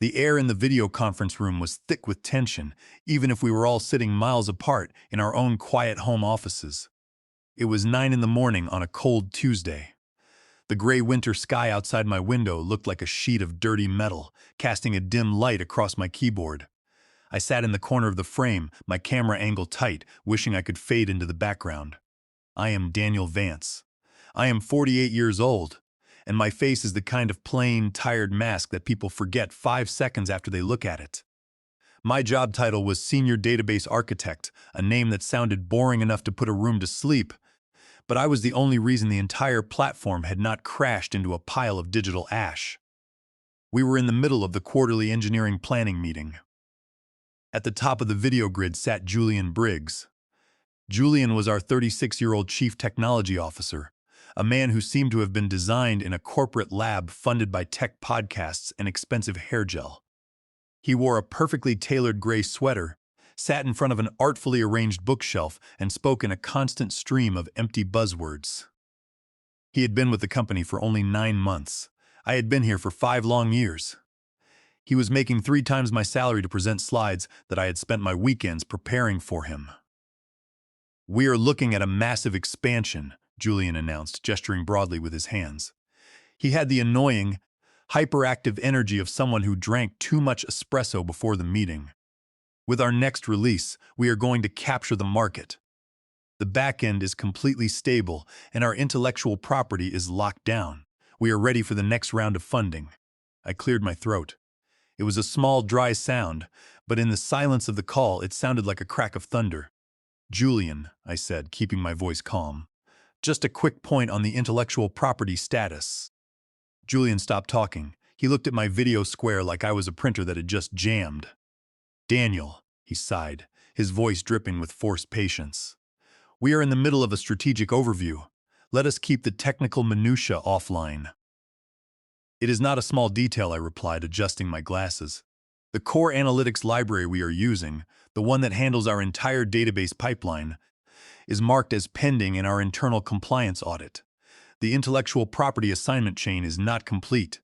The air in the video conference room was thick with tension, even if we were all sitting miles apart in our own quiet home offices. It was 9 in the morning on a cold Tuesday. The gray winter sky outside my window looked like a sheet of dirty metal, casting a dim light across my keyboard. I sat in the corner of the frame, my camera angle tight, wishing I could fade into the background. I am Daniel Vance. I am 48 years old, and my face is the kind of plain, tired mask that people forget 5 seconds after they look at it. My job title was Senior Database Architect, a name that sounded boring enough to put a room to sleep, but I was the only reason the entire platform had not crashed into a pile of digital ash. We were in the middle of the quarterly engineering planning meeting. At the top of the video grid sat Julian Briggs. Julian was our 36-year-old chief technology officer, a man who seemed to have been designed in a corporate lab funded by tech podcasts and expensive hair gel. He wore a perfectly tailored gray sweater, sat in front of an artfully arranged bookshelf, and spoke in a constant stream of empty buzzwords. He had been with the company for only 9 months. I had been here for 5 long years. He was making 3 times my salary to present slides that I had spent my weekends preparing for him. "We are looking at a massive expansion," Julian announced, gesturing broadly with his hands. He had the annoying, hyperactive energy of someone who drank too much espresso before the meeting. "With our next release, we are going to capture the market. The back end is completely stable, and our intellectual property is locked down. We are ready for the next round of funding." I cleared my throat. It was a small, dry sound, but in the silence of the call, it sounded like a crack of thunder. "Julian," I said, keeping my voice calm, "just a quick point on the intellectual property status." Julian stopped talking. He looked at my video square like I was a printer that had just jammed. "Daniel," he sighed, his voice dripping with forced patience. "We are in the middle of a strategic overview. Let us keep the technical minutiae offline." "It is not a small detail," I replied, adjusting my glasses. "The core analytics library we are using, the one that handles our entire database pipeline, is marked as pending in our internal compliance audit. The intellectual property assignment chain is not complete."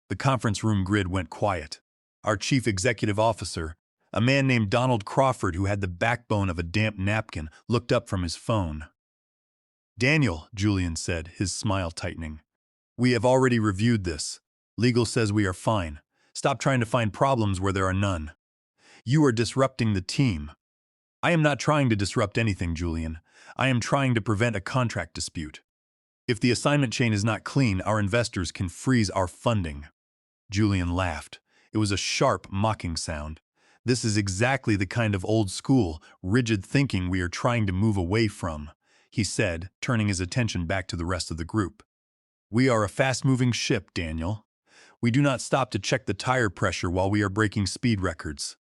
The conference room grid went quiet. Our chief executive officer, a man named Donald Crawford who had the backbone of a damp napkin, looked up from his phone. "Daniel," Julian said, his smile tightening, "we have already reviewed this. Legal says we are fine. Stop trying to find problems where there are none. You are disrupting the team." "I am not trying to disrupt anything, Julian. I am trying to prevent a contract dispute. If the assignment chain is not clean, our investors can freeze our funding." Julian laughed. It was a sharp, mocking sound. "This is exactly the kind of old-school, rigid thinking we are trying to move away from," he said, turning his attention back to the rest of the group. "We are a fast-moving ship, Daniel. We do not stop to check the tire pressure while we are breaking speed records."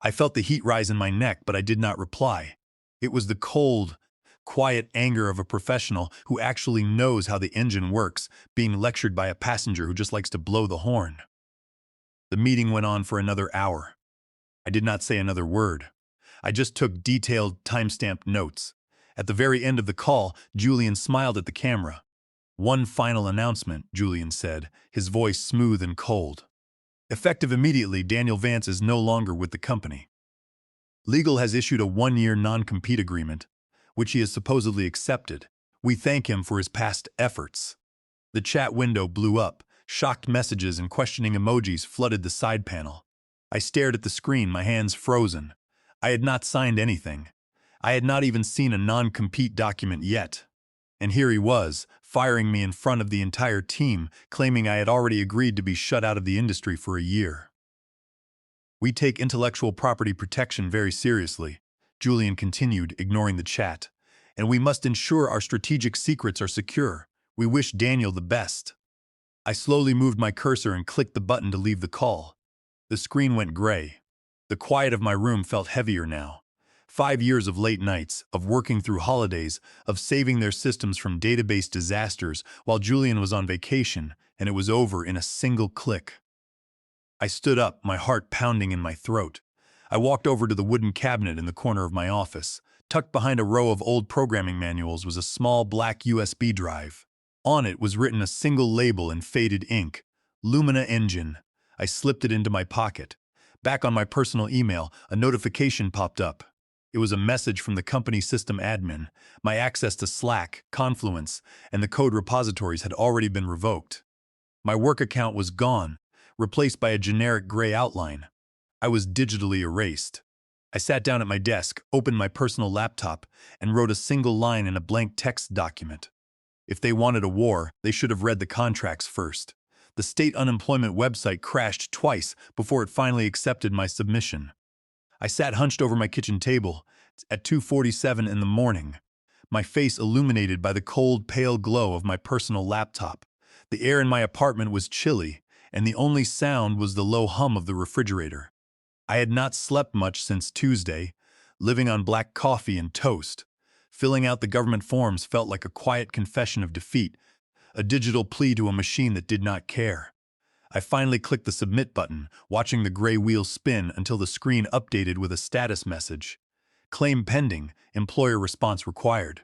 I felt the heat rise in my neck, but I did not reply. It was the cold, quiet anger of a professional who actually knows how the engine works, being lectured by a passenger who just likes to blow the horn. The meeting went on for another hour. I did not say another word. I just took detailed, time-stamped notes. At the very end of the call, Julian smiled at the camera. "One final announcement," Julian said, his voice smooth and cold. "Effective immediately, Daniel Vance is no longer with the company. Legal has issued a 1-year non-compete agreement, which he has supposedly accepted. We thank him for his past efforts." The chat window blew up. Shocked messages and questioning emojis flooded the side panel. I stared at the screen, my hands frozen. I had not signed anything. I had not even seen a non-compete document yet. And here he was, firing me in front of the entire team, claiming I had already agreed to be shut out of the industry for a year. "We take intellectual property protection very seriously," Julian continued, ignoring the chat. "And we must ensure our strategic secrets are secure. We wish Daniel the best." I slowly moved my cursor and clicked the button to leave the call. The screen went gray. The quiet of my room felt heavier now. 5 years of late nights, of working through holidays, of saving their systems from database disasters while Julian was on vacation, and it was over in a single click. I stood up, my heart pounding in my throat. I walked over to the wooden cabinet in the corner of my office. Tucked behind a row of old programming manuals was a small black USB drive. On it was written a single label in faded ink: Lumina Engine. I slipped it into my pocket. Back on my personal email, a notification popped up. It was a message from the company system admin. My access to Slack, Confluence, and the code repositories had already been revoked. My work account was gone, replaced by a generic gray outline. I was digitally erased. I sat down at my desk, opened my personal laptop, and wrote a single line in a blank text document. If they wanted a war, they should have read the contracts first. The state unemployment website crashed twice before it finally accepted my submission. I sat hunched over my kitchen table at 2:47 in the morning, my face illuminated by the cold, pale glow of my personal laptop. The air in my apartment was chilly, and the only sound was the low hum of the refrigerator. I had not slept much since Tuesday, living on black coffee and toast. Filling out the government forms felt like a quiet confession of defeat, a digital plea to a machine that did not care. I finally clicked the submit button, watching the gray wheel spin until the screen updated with a status message. Claim pending, employer response required.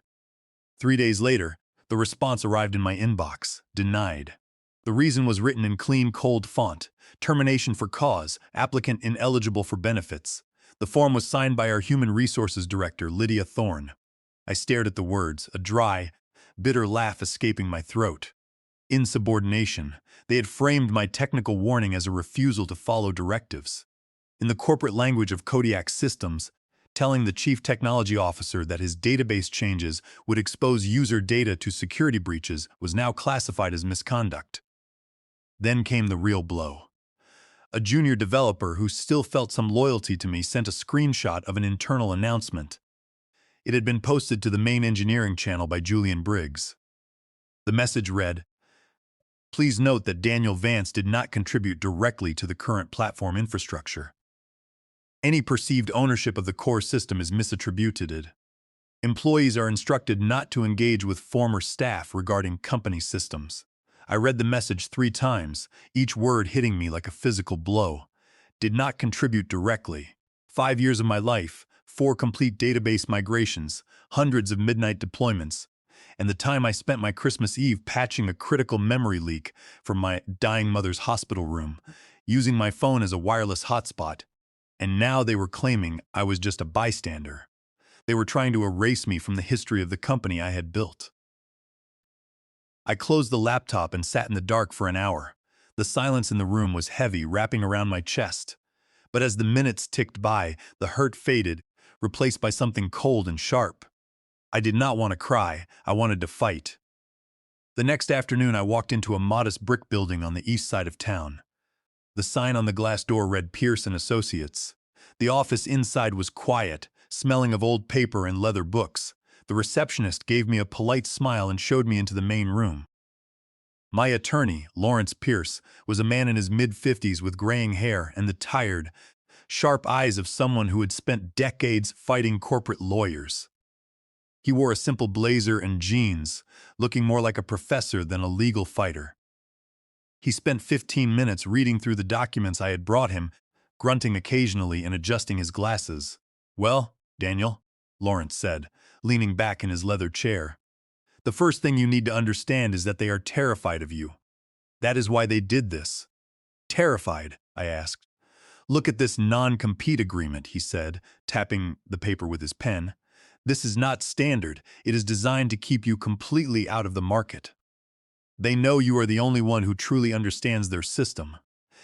3 days later, the response arrived in my inbox, denied. The reason was written in clean, cold font. Termination for cause, applicant ineligible for benefits. The form was signed by our Human Resources Director, Lydia Thorne. I stared at the words, a dry, bitter laugh escaping my throat. Insubordination. They had framed my technical warning as a refusal to follow directives. In the corporate language of Kodiak Systems, telling the chief technology officer that his database changes would expose user data to security breaches was now classified as misconduct. Then came the real blow. A junior developer who still felt some loyalty to me sent a screenshot of an internal announcement. It had been posted to the main engineering channel by Julian Briggs. The message read, "Please note that Daniel Vance did not contribute directly to the current platform infrastructure. Any perceived ownership of the core system is misattributed. Employees are instructed not to engage with former staff regarding company systems." I read the message 3 times, each word hitting me like a physical blow. Did not contribute directly. 5 years of my life, 4 complete database migrations, hundreds of midnight deployments, and the time I spent my Christmas Eve patching a critical memory leak from my dying mother's hospital room, using my phone as a wireless hotspot. And now they were claiming I was just a bystander. They were trying to erase me from the history of the company I had built. I closed the laptop and sat in the dark for an hour. The silence in the room was heavy, wrapping around my chest. But as the minutes ticked by, the hurt faded, replaced by something cold and sharp. I did not want to cry. I wanted to fight. The next afternoon, I walked into a modest brick building on the east side of town. The sign on the glass door read Pierce & Associates. The office inside was quiet, smelling of old paper and leather books. The receptionist gave me a polite smile and showed me into the main room. My attorney, Lawrence Pierce, was a man in his mid-50s with graying hair and the tired, sharp eyes of someone who had spent decades fighting corporate lawyers. He wore a simple blazer and jeans, looking more like a professor than a legal fighter. He spent 15 minutes reading through the documents I had brought him, grunting occasionally and adjusting his glasses. "Well, Daniel," Lawrence said, leaning back in his leather chair, "the first thing you need to understand is that they are terrified of you. That is why they did this." "Terrified?" I asked. "Look at this non-compete agreement," he said, tapping the paper with his pen. "This is not standard. It is designed to keep you completely out of the market. They know you are the only one who truly understands their system,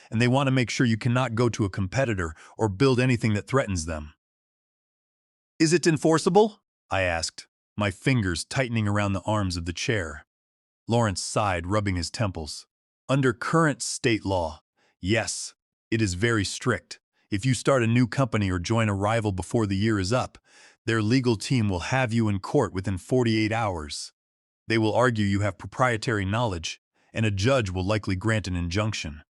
and they want to make sure you cannot go to a competitor or build anything that threatens them." "Is it enforceable?" I asked, my fingers tightening around the arms of the chair. Lawrence sighed, rubbing his temples. "Under current state law, yes, it is very strict. If you start a new company or join a rival before the year is up, their legal team will have you in court within 48 hours. They will argue you have proprietary knowledge, and a judge will likely grant an injunction."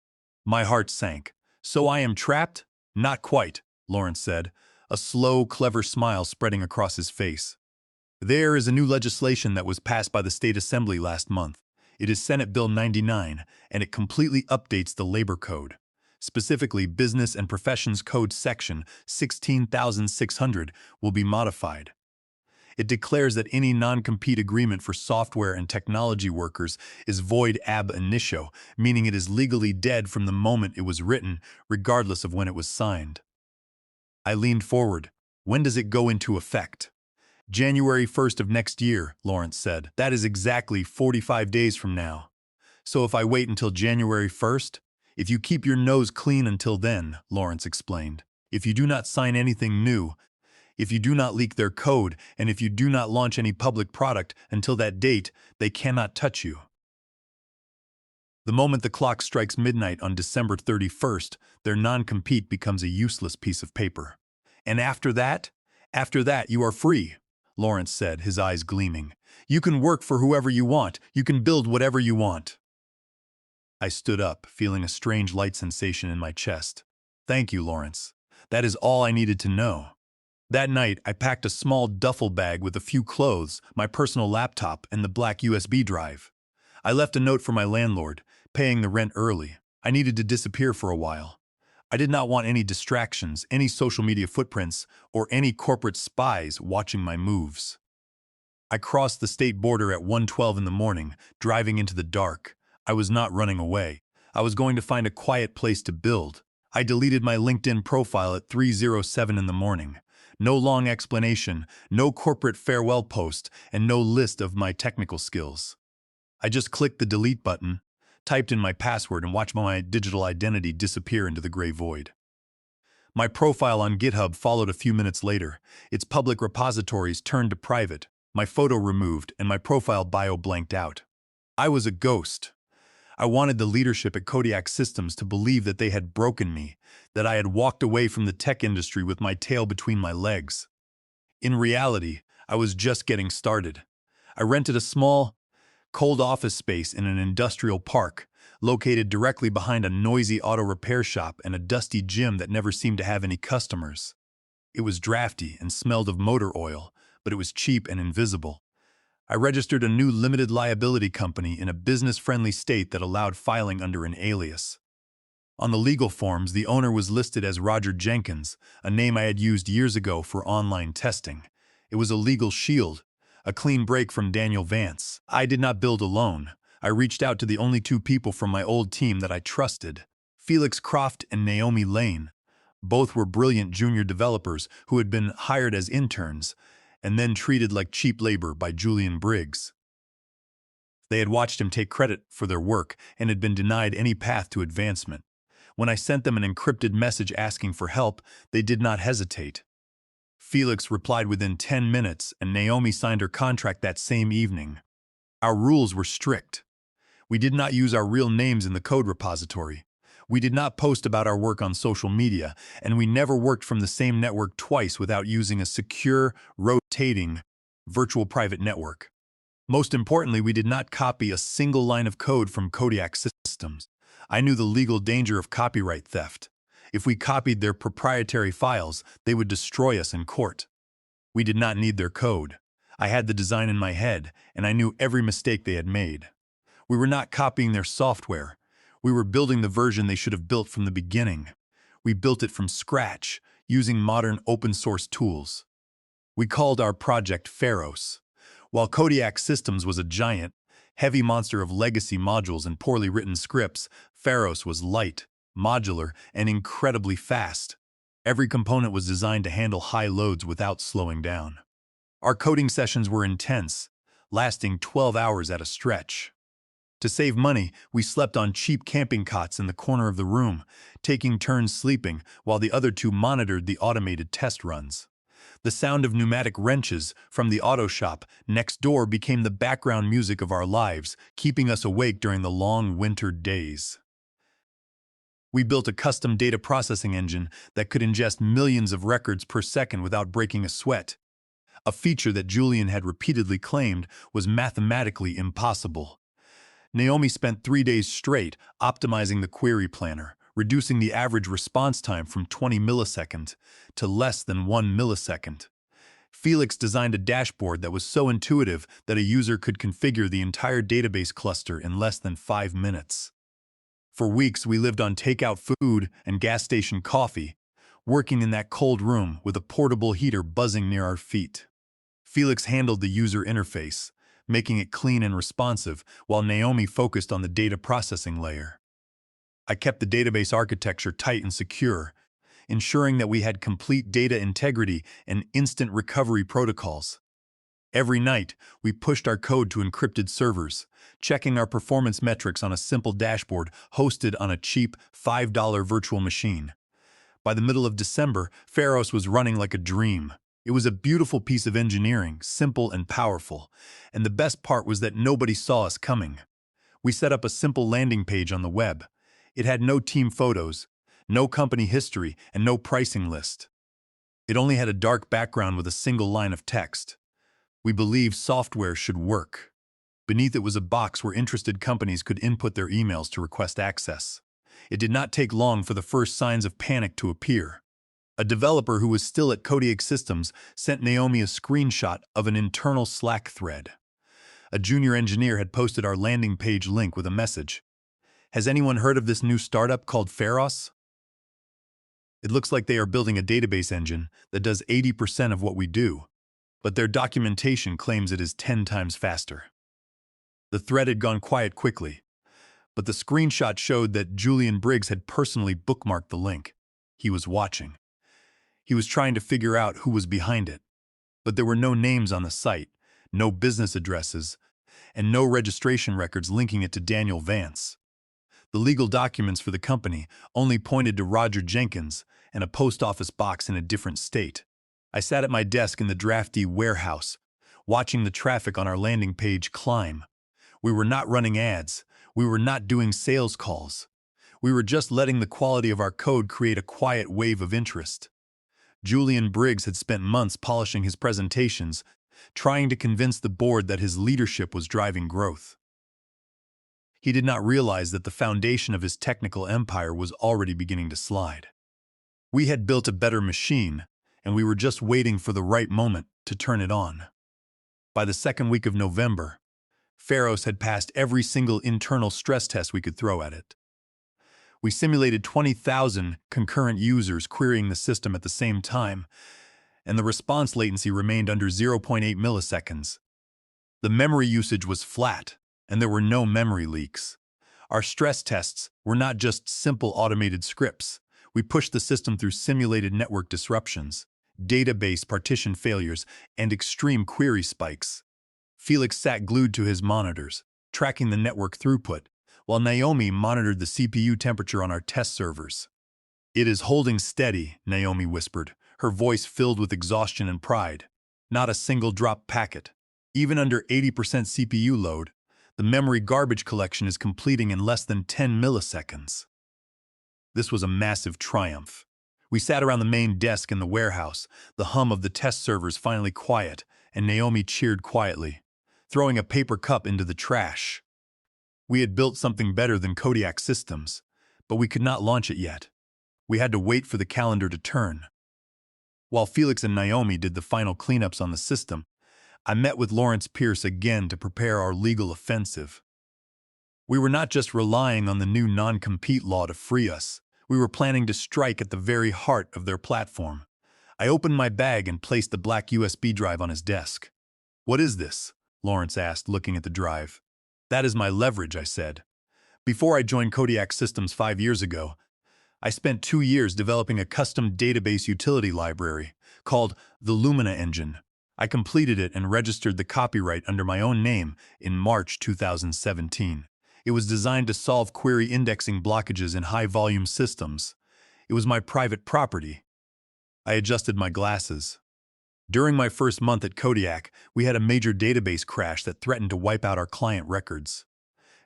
My heart sank. "So I am trapped?" "Not quite," Lawrence said, a slow, clever smile spreading across his face. "There is a new legislation that was passed by the State Assembly last month. It is Senate Bill 99, and it completely updates the Labor Code. Specifically, Business and Professions Code Section 16,600 will be modified. It declares that any non-compete agreement for software and technology workers is void ab initio, meaning it is legally dead from the moment it was written, regardless of when it was signed. I leaned forward. When does it go into effect? January 1st of next year, Lawrence said. That is exactly 45 days from now. So if I wait until January 1st? If you keep your nose clean until then, Lawrence explained. If you do not sign anything new, if you do not leak their code, and if you do not launch any public product until that date, they cannot touch you. The moment the clock strikes midnight on December 31st, their non-compete becomes a useless piece of paper. And after that, you are free, Lawrence said, his eyes gleaming. You can work for whoever you want. You can build whatever you want. I stood up, feeling a strange light sensation in my chest. Thank you, Lawrence. That is all I needed to know. That night, I packed a small duffel bag with a few clothes, my personal laptop, and the black USB drive. I left a note for my landlord, paying the rent early. I needed to disappear for a while. I did not want any distractions, any social media footprints, or any corporate spies watching my moves. I crossed the state border at 1:12 in the morning, driving into the dark. I was not running away. I was going to find a quiet place to build. I deleted my LinkedIn profile at 3:07 in the morning. No long explanation, no corporate farewell post, and no list of my technical skills. I just clicked the delete button, typed in my password, and watched my digital identity disappear into the gray void. My profile on GitHub followed a few minutes later, its public repositories turned to private, my photo removed, and my profile bio blanked out. I was a ghost. I wanted the leadership at Kodiak Systems to believe that they had broken me, that I had walked away from the tech industry with my tail between my legs. In reality, I was just getting started. I rented a small, cold office space in an industrial park, located directly behind a noisy auto repair shop and a dusty gym that never seemed to have any customers. It was drafty and smelled of motor oil, but it was cheap and invisible. I registered a new limited liability company in a business-friendly state that allowed filing under an alias. On the legal forms, the owner was listed as Roger Jenkins, a name I had used years ago for online testing. It was a legal shield, a clean break from Daniel Vance. I did not build alone. I reached out to the only two people from my old team that I trusted, Felix Croft and Naomi Lane. Both were brilliant junior developers who had been hired as interns and then treated like cheap labor by Julian Briggs. They had watched him take credit for their work and had been denied any path to advancement. When I sent them an encrypted message asking for help, they did not hesitate. Felix replied within 10 minutes, and Naomi signed her contract that same evening. Our rules were strict. We did not use our real names in the code repository. We did not post about our work on social media, and we never worked from the same network twice without using a secure, rotating, virtual private network. Most importantly, we did not copy a single line of code from Kodiak Systems. I knew the legal danger of copyright theft. If we copied their proprietary files, they would destroy us in court. We did not need their code. I had the design in my head, and I knew every mistake they had made. We were not copying their software. We were building the version they should have built from the beginning. We built it from scratch, using modern open-source tools. We called our project Feros. While Kodiak Systems was a giant, heavy monster of legacy modules and poorly written scripts, Feros was light, modular, and incredibly fast. Every component was designed to handle high loads without slowing down. Our coding sessions were intense, lasting 12 hours at a stretch. To save money, we slept on cheap camping cots in the corner of the room, taking turns sleeping while the other two monitored the automated test runs. The sound of pneumatic wrenches from the auto shop next door became the background music of our lives, keeping us awake during the long winter days. We built a custom data processing engine that could ingest millions of records per second without breaking a sweat, a feature that Julian had repeatedly claimed was mathematically impossible. Naomi spent 3 days straight optimizing the query planner, reducing the average response time from 20 milliseconds to less than 1 millisecond. Felix designed a dashboard that was so intuitive that a user could configure the entire database cluster in less than 5 minutes. For weeks, we lived on takeout food and gas station coffee, working in that cold room with a portable heater buzzing near our feet. Felix handled the user interface, making it clean and responsive, while Naomi focused on the data processing layer. I kept the database architecture tight and secure, ensuring that we had complete data integrity and instant recovery protocols. Every night, we pushed our code to encrypted servers, checking our performance metrics on a simple dashboard hosted on a cheap $5 virtual machine. By the middle of December, Feros was running like a dream. It was a beautiful piece of engineering, simple and powerful, and the best part was that nobody saw us coming. We set up a simple landing page on the web. It had no team photos, no company history, and no pricing list. It only had a dark background with a single line of text. We believed software should work. Beneath it was a box where interested companies could input their emails to request access. It did not take long for the first signs of panic to appear. A developer who was still at Kodiak Systems sent Naomi a screenshot of an internal Slack thread. A junior engineer had posted our landing page link with a message. "Has anyone heard of this new startup called Feros? It looks like they are building a database engine that does 80% of what we do, but their documentation claims it is 10 times faster." The thread had gone quiet quickly, but the screenshot showed that Julian Briggs had personally bookmarked the link. He was watching. He was trying to figure out who was behind it, but there were no names on the site, no business addresses, and no registration records linking it to Daniel Vance. The legal documents for the company only pointed to Roger Jenkins and a post office box in a different state. I sat at my desk in the drafty warehouse, watching the traffic on our landing page climb. We were not running ads. We were not doing sales calls. We were just letting the quality of our code create a quiet wave of interest. Julian Briggs had spent months polishing his presentations, trying to convince the board that his leadership was driving growth. He did not realize that the foundation of his technical empire was already beginning to slide. We had built a better machine, and we were just waiting for the right moment to turn it on. By the second week of November, Feros had passed every single internal stress test we could throw at it. We simulated 20,000 concurrent users querying the system at the same time, and the response latency remained under 0.8 milliseconds. The memory usage was flat, and there were no memory leaks. Our stress tests were not just simple automated scripts. We pushed the system through simulated network disruptions, database partition failures, and extreme query spikes. Felix sat glued to his monitors, tracking the network throughput, while Naomi monitored the CPU temperature on our test servers. "It is holding steady," Naomi whispered, her voice filled with exhaustion and pride. "Not a single drop packet. Even under 80% CPU load, the memory garbage collection is completing in less than 10 milliseconds." This was a massive triumph. We sat around the main desk in the warehouse, the hum of the test servers finally quiet, and Naomi cheered quietly, throwing a paper cup into the trash. We had built something better than Kodiak Systems, but we could not launch it yet. We had to wait for the calendar to turn. While Felix and Naomi did the final cleanups on the system, I met with Lawrence Pierce again to prepare our legal offensive. We were not just relying on the new non-compete law to free us. We were planning to strike at the very heart of their platform. I opened my bag and placed the black USB drive on his desk. "What is this?" Lawrence asked, looking at the drive. "That is my leverage," I said. "Before I joined Kodiak Systems 5 years ago, I spent 2 years developing a custom database utility library called the Lumina Engine. I completed it and registered the copyright under my own name in March 2017. It was designed to solve query indexing blockages in high-volume systems. It was my private property." I adjusted my glasses. During my first month at Kodiak, we had a major database crash that threatened to wipe out our client records.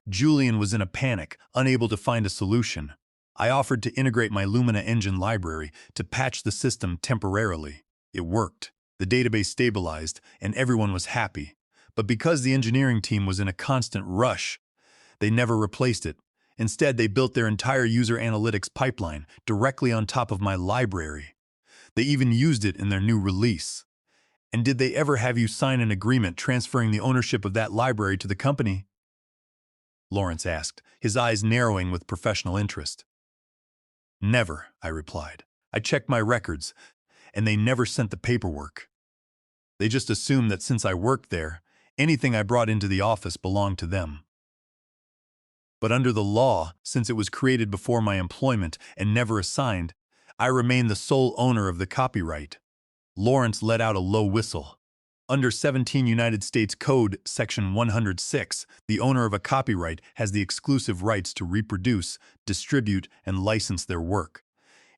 Julian was in a panic, unable to find a solution. I offered to integrate my Lumina engine library to patch the system temporarily. It worked. The database stabilized, and everyone was happy. But because the engineering team was in a constant rush, they never replaced it. Instead, they built their entire user analytics pipeline directly on top of my library. They even used it in their new release. "And did they ever have you sign an agreement transferring the ownership of that library to the company?" Lawrence asked, his eyes narrowing with professional interest. "Never," I replied. "I checked my records, and they never sent the paperwork." They just assumed that since I worked there, anything I brought into the office belonged to them. But under the law, since it was created before my employment and never assigned, I remain the sole owner of the copyright. Lawrence let out a low whistle. Under 17 United States Code, Section 106, the owner of a copyright has the exclusive rights to reproduce, distribute, and license their work.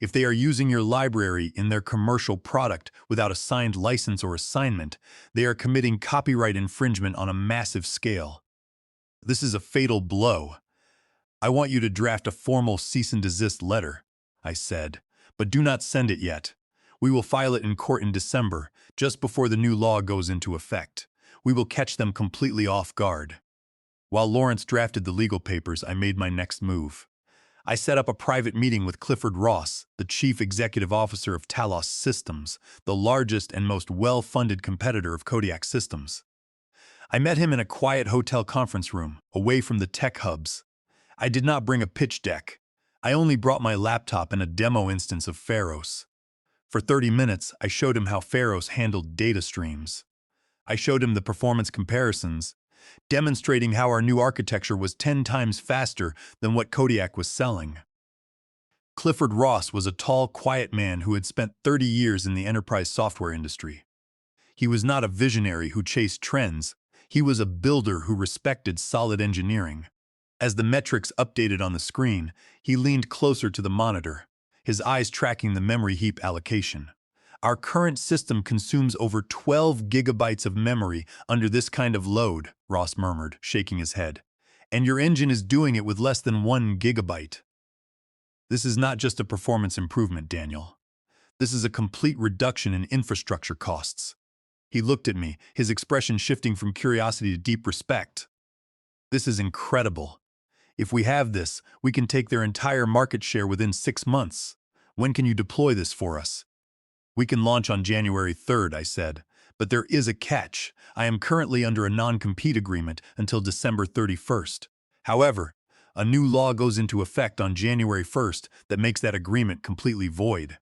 If they are using your library in their commercial product without a signed license or assignment, they are committing copyright infringement on a massive scale. This is a fatal blow. I want you to draft a formal cease and desist letter, I said, but do not send it yet. We will file it in court in December, just before the new law goes into effect. We will catch them completely off guard. While Lawrence drafted the legal papers, I made my next move. I set up a private meeting with Clifford Ross, the chief executive officer of Talos Systems, the largest and most well-funded competitor of Kodiak Systems. I met him in a quiet hotel conference room, away from the tech hubs. I did not bring a pitch deck. I only brought my laptop and a demo instance of Feros. For 30 minutes, I showed him how Feros handled data streams. I showed him the performance comparisons, demonstrating how our new architecture was 10 times faster than what Kodiak was selling. Clifford Ross was a tall, quiet man who had spent 30 years in the enterprise software industry. He was not a visionary who chased trends. He was a builder who respected solid engineering. As the metrics updated on the screen, he leaned closer to the monitor, his eyes tracking the memory heap allocation. Our current system consumes over 12 gigabytes of memory under this kind of load, Ross murmured, shaking his head. And your engine is doing it with less than 1 gigabyte. This is not just a performance improvement, Daniel. This is a complete reduction in infrastructure costs. He looked at me, his expression shifting from curiosity to deep respect. This is incredible. If we have this, we can take their entire market share within 6 months. When can you deploy this for us? We can launch on January 3rd, I said, but there is a catch. I am currently under a non-compete agreement until December 31st. However, a new law goes into effect on January 1st that makes that agreement completely void.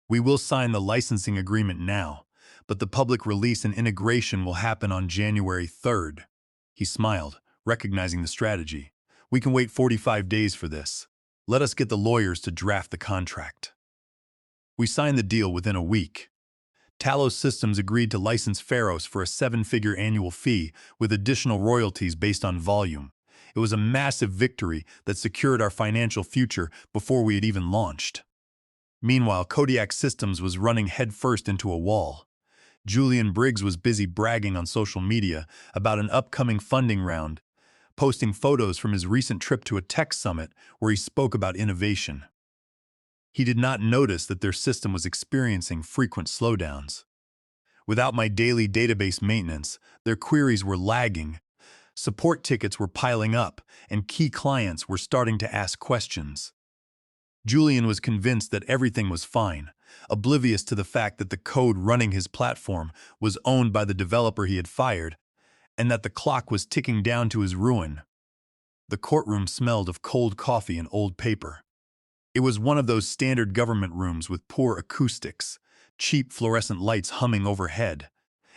We will sign the licensing agreement now, but the public release and integration will happen on January 3rd. He smiled, recognizing the strategy. We can wait 45 days for this. Let us get the lawyers to draft the contract. We signed the deal within a week. Talos Systems agreed to license Feros for a 7-figure annual fee with additional royalties based on volume. It was a massive victory that secured our financial future before we had even launched. Meanwhile, Kodiak Systems was running headfirst into a wall. Julian Briggs was busy bragging on social media about an upcoming funding round, posting photos from his recent trip to a tech summit where he spoke about innovation. He did not notice that their system was experiencing frequent slowdowns. Without my daily database maintenance, their queries were lagging, support tickets were piling up, and key clients were starting to ask questions. Julian was convinced that everything was fine, oblivious to the fact that the code running his platform was owned by the developer he had fired, and that the clock was ticking down to his ruin. The courtroom smelled of cold coffee and old paper. It was one of those standard government rooms with poor acoustics, cheap fluorescent lights humming overhead,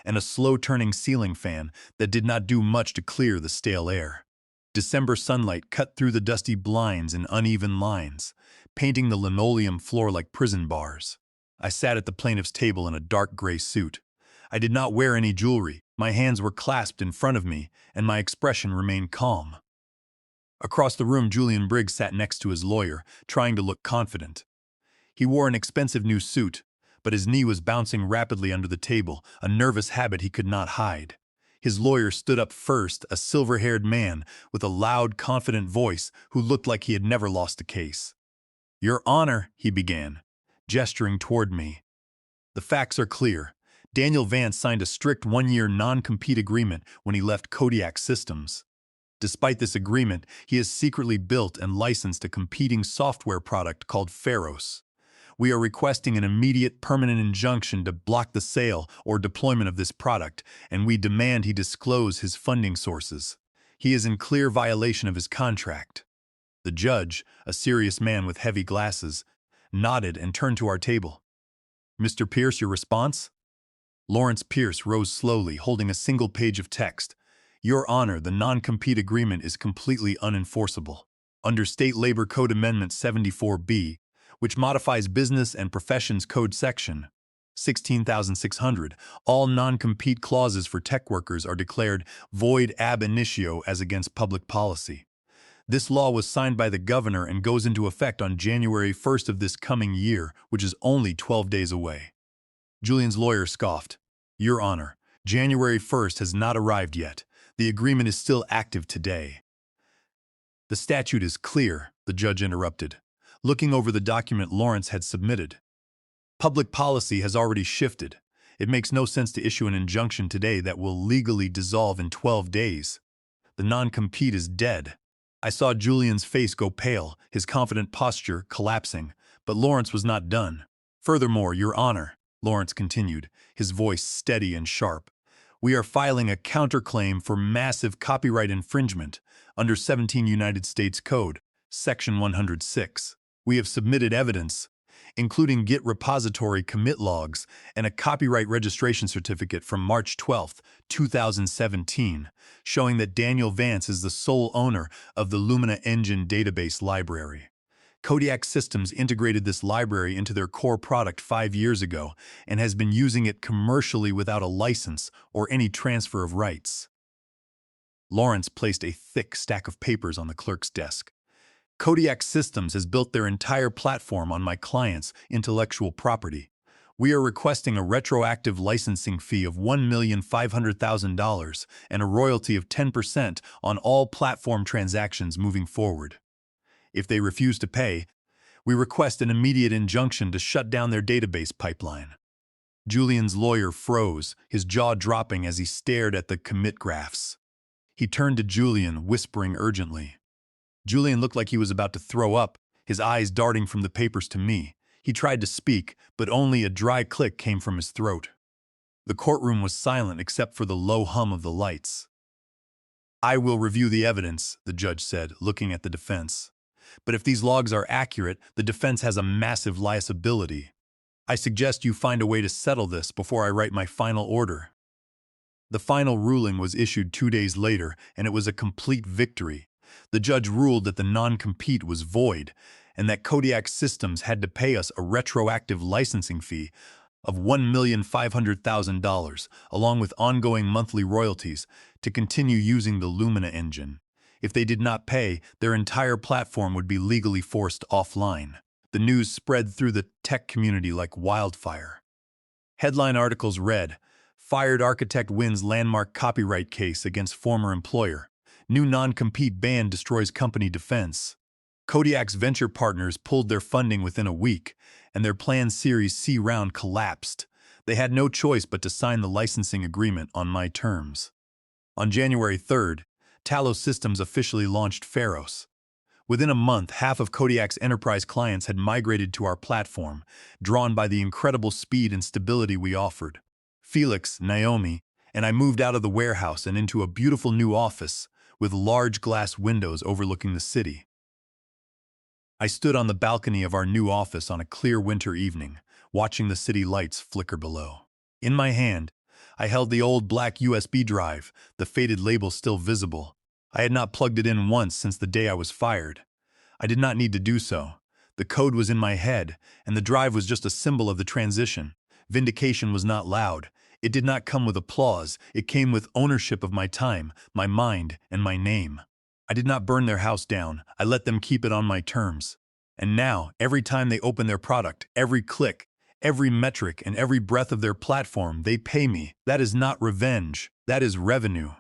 and a slow-turning ceiling fan that did not do much to clear the stale air. December sunlight cut through the dusty blinds in uneven lines, painting the linoleum floor like prison bars. I sat at the plaintiff's table in a dark gray suit. I did not wear any jewelry. My hands were clasped in front of me, and my expression remained calm. Across the room, Julian Briggs sat next to his lawyer, trying to look confident. He wore an expensive new suit, but his knee was bouncing rapidly under the table, a nervous habit he could not hide. His lawyer stood up first, a silver-haired man with a loud, confident voice who looked like he had never lost a case. "Your Honor," he began, gesturing toward me. "The facts are clear. Daniel Vance signed a strict 1-year non-compete agreement when he left Kodiak Systems. Despite this agreement, he has secretly built and licensed a competing software product called Feros. We are requesting an immediate permanent injunction to block the sale or deployment of this product, and we demand he disclose his funding sources. He is in clear violation of his contract." The judge, a serious man with heavy glasses, nodded and turned to our table. "Mr. Pierce, your response?" Lawrence Pierce rose slowly, holding a single page of text. Your Honor, the non-compete agreement is completely unenforceable. Under State Labor Code Amendment 74B, which modifies Business and Professions Code Section 16,600, all non-compete clauses for tech workers are declared void ab initio as against public policy. This law was signed by the governor and goes into effect on January 1st of this coming year, which is only 12 days away. Julian's lawyer scoffed. Your Honor, January 1st has not arrived yet. The agreement is still active today. The statute is clear, the judge interrupted, looking over the document Lawrence had submitted. Public policy has already shifted. It makes no sense to issue an injunction today that will legally dissolve in 12 days. The non-compete is dead. I saw Julian's face go pale, his confident posture collapsing, but Lawrence was not done. Furthermore, Your Honor, Lawrence continued, his voice steady and sharp, we are filing a counterclaim for massive copyright infringement under 17 United States Code, Section 106. We have submitted evidence, including Git repository commit logs and a copyright registration certificate from March 12, 2017, showing that Daniel Vance is the sole owner of the Lumina Engine database library. Kodiak Systems integrated this library into their core product 5 years ago and has been using it commercially without a license or any transfer of rights. Lawrence placed a thick stack of papers on the clerk's desk. Kodiak Systems has built their entire platform on my client's intellectual property. We are requesting a retroactive licensing fee of $1,500,000 and a royalty of 10% on all platform transactions moving forward. If they refuse to pay, we request an immediate injunction to shut down their database pipeline. Julian's lawyer froze, his jaw dropping as he stared at the commit graphs. He turned to Julian, whispering urgently. Julian looked like he was about to throw up, his eyes darting from the papers to me. He tried to speak, but only a dry click came from his throat. The courtroom was silent except for the low hum of the lights. I will review the evidence, the judge said, looking at the defense. But if these logs are accurate, the defense has a massive liability. I suggest you find a way to settle this before I write my final order. The final ruling was issued 2 days later, and it was a complete victory. The judge ruled that the non-compete was void, and that Kodiak Systems had to pay us a retroactive licensing fee of $1,500,000, along with ongoing monthly royalties, to continue using the Lumina engine. If they did not pay, their entire platform would be legally forced offline. The news spread through the tech community like wildfire. Headline articles read, Fired architect wins landmark copyright case against former employer. New non-compete ban destroys company defense. Kodiak's venture partners pulled their funding within a week, and their planned Series C round collapsed. They had no choice but to sign the licensing agreement on my terms. On January 3rd, Talos Systems officially launched Feros. Within a month, half of Kodiak's enterprise clients had migrated to our platform, drawn by the incredible speed and stability we offered. Felix, Naomi, and I moved out of the warehouse and into a beautiful new office with large glass windows overlooking the city. I stood on the balcony of our new office on a clear winter evening, watching the city lights flicker below. In my hand, I held the old black USB drive, the faded label still visible. I had not plugged it in once since the day I was fired. I did not need to do so. The code was in my head, and the drive was just a symbol of the transition. Vindication was not loud. It did not come with applause. It came with ownership of my time, my mind, and my name. I did not burn their house down. I let them keep it on my terms. And now, every time they open their product, every click, every metric, and every breath of their platform, they pay me. That is not revenge. That is revenue.